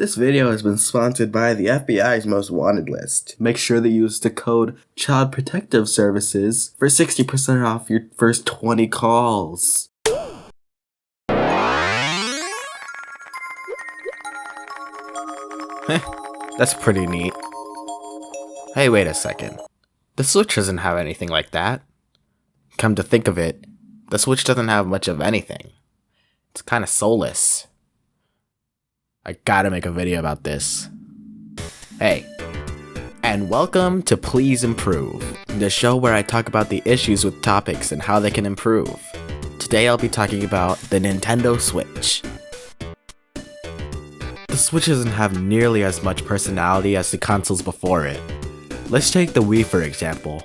This video has been sponsored by the FBI's Most Wanted list. Make sure to use the code Child Protective Services for 60% off your first 20 calls. That's pretty neat. Hey, wait a second. The Switch doesn't have anything like that. Come to think of it, the Switch doesn't have much of anything. It's kind of soulless. I gotta make a video about this. Hey, and welcome to Please Improve, the show where I talk about the issues with topics and how they can improve. Today I'll be talking about the Nintendo Switch. The Switch doesn't have nearly as much personality as the consoles before it. Let's take the Wii for example.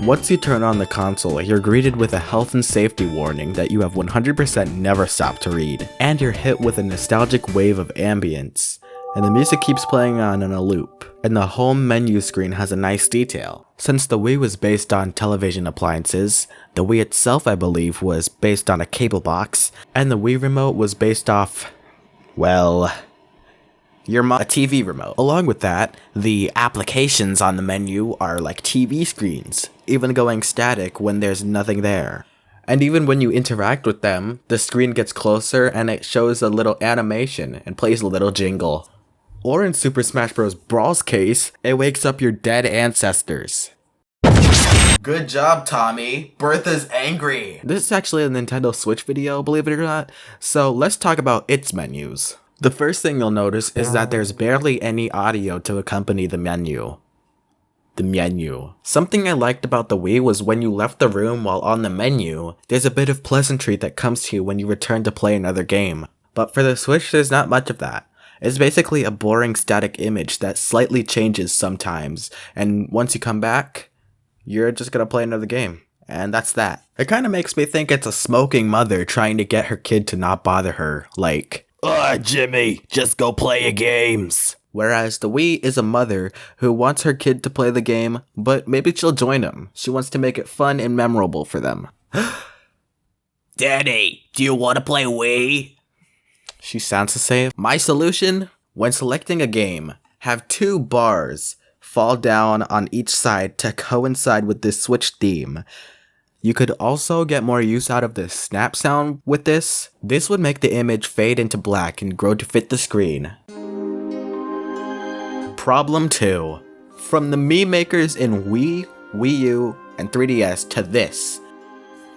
Once you turn on the console, you're greeted with a health and safety warning that you have 100% never stopped to read, and you're hit with a nostalgic wave of ambience, and the music keeps playing on in a loop, and the home menu screen has a nice detail. Since the Wii was based on television appliances, the Wii itself I believe was based on a cable box, and the Wii remote was based off, well, a TV remote. Along with that, the applications on the menu are like TV screens, even going static when there's nothing there. And even when you interact with them, the screen gets closer and it shows a little animation and plays a little jingle. Or in Super Smash Bros. Brawl's case, it wakes up your dead ancestors. Good job, Tommy. Bertha's angry. This is actually a Nintendo Switch video, believe it or not, so let's talk about its menus. The first thing you'll notice is that there's barely any audio to accompany the menu. Something I liked about the Wii was when you left the room while on the menu, there's a bit of pleasantry that comes to you when you return to play another game. But for the Switch, there's not much of that. It's basically a boring static image that slightly changes sometimes, and once you come back, you're just gonna play another game. And that's that. It kinda makes me think it's a smoking mother trying to get her kid to not bother her, like, "Ugh, Jimmy, just go play your games." Whereas the Wii is a mother who wants her kid to play the game, but maybe she'll join them. She wants to make it fun and memorable for them. "Daddy, do you want to play Wii?" She sounds the same. My solution? When selecting a game, have two bars fall down on each side to coincide with this Switch theme. You could also get more use out of the snap sound with this. This would make the image fade into black and grow to fit the screen. Problem 2. From the Mii makers in Wii, Wii U, and 3DS to this.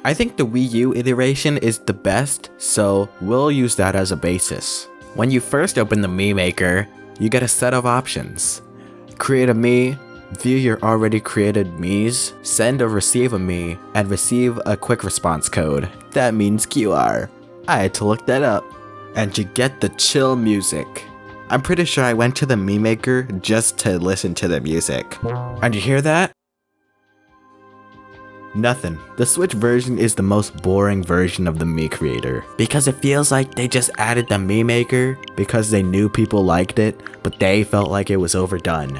I think the Wii U iteration is the best, so we'll use that as a basis. When you first open the Mii maker, you get a set of options. Create a Mii, view your already created Miis, send or receive a Mii, and receive a quick response code. That means QR. I had to look that up. And you get the chill music. I'm pretty sure I went to the Mii maker just to listen to the music. And you hear that? Nothing. The Switch version is the most boring version of the Mii creator, because it feels like they just added the Mii maker because they knew people liked it, but they felt like it was overdone.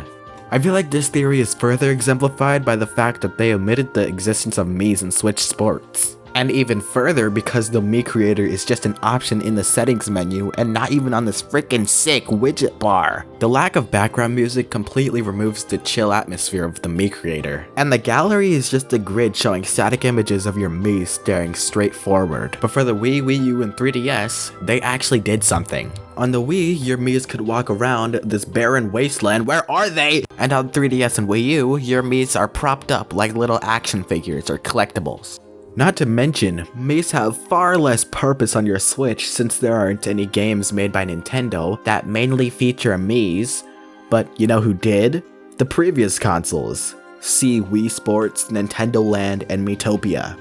I feel like this theory is further exemplified by the fact that they omitted the existence of Miis in Switch Sports. And even further because the Mii creator is just an option in the settings menu and not even on this freaking sick widget bar. The lack of background music completely removes the chill atmosphere of the Mii creator. And the gallery is just a grid showing static images of your Mii staring straight forward. But for the Wii, Wii U, and 3DS, they actually did something. On the Wii, your Miis could walk around this barren wasteland. Where are they? And on 3DS and Wii U, your Miis are propped up like little action figures or collectibles. Not to mention, Miis have far less purpose on your Switch since there aren't any games made by Nintendo that mainly feature Miis. But you know who did? The previous consoles. See Wii Sports, Nintendo Land, and Miitopia.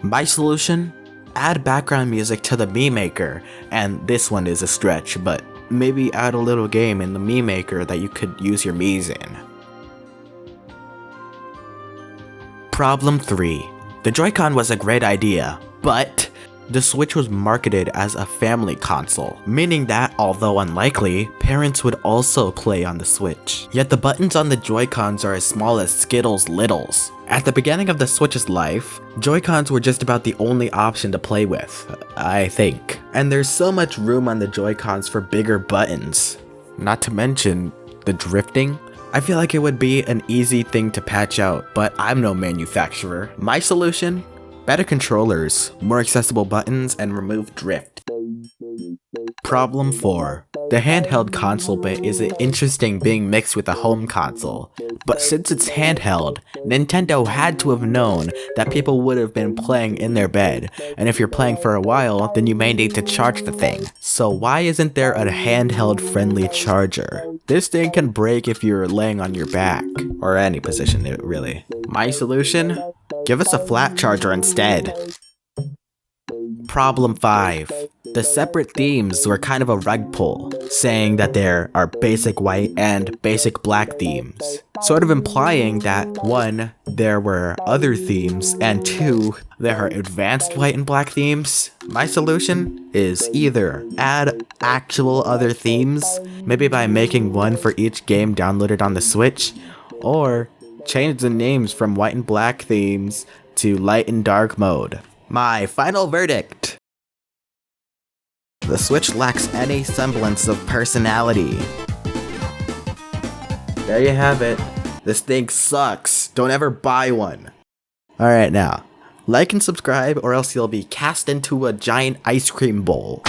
My solution? Add background music to the Mii maker, and this one is a stretch, but maybe add a little game in the Mii maker that you could use your Miis in. Problem 3. The Joy-Con was a great idea, but the Switch was marketed as a family console, meaning that, although unlikely, parents would also play on the Switch. Yet the buttons on the Joy-Cons are as small as Skittles Littles, At the beginning of the Switch's life, Joy-Cons were just about the only option to play with, I think. And there's so much room on the Joy-Cons for bigger buttons. Not to mention, the drifting. I feel like it would be an easy thing to patch out, but I'm no manufacturer. My solution? Better controllers, more accessible buttons, and remove drift. Problem 4. The handheld console bit is interesting being mixed with a home console, but since it's handheld, Nintendo had to have known that people would have been playing in their bed, and if you're playing for a while, then you may need to charge the thing. So why isn't there a handheld friendly charger? This thing can break if you're laying on your back, or any position really. My solution? Give us a flat charger instead. Problem 5. The separate themes were kind of a rug pull, saying that there are basic white and basic black themes, sort of implying that 1. There were other themes, and 2. There are advanced white and black themes. My solution is either add actual other themes, maybe by making one for each game downloaded on the Switch, or change the names from white and black themes to light and dark mode. My final verdict. The Switch lacks any semblance of personality. There you have it. This thing sucks. Don't ever buy one. Alright now, like and subscribe or else you'll be cast into a giant ice cream bowl.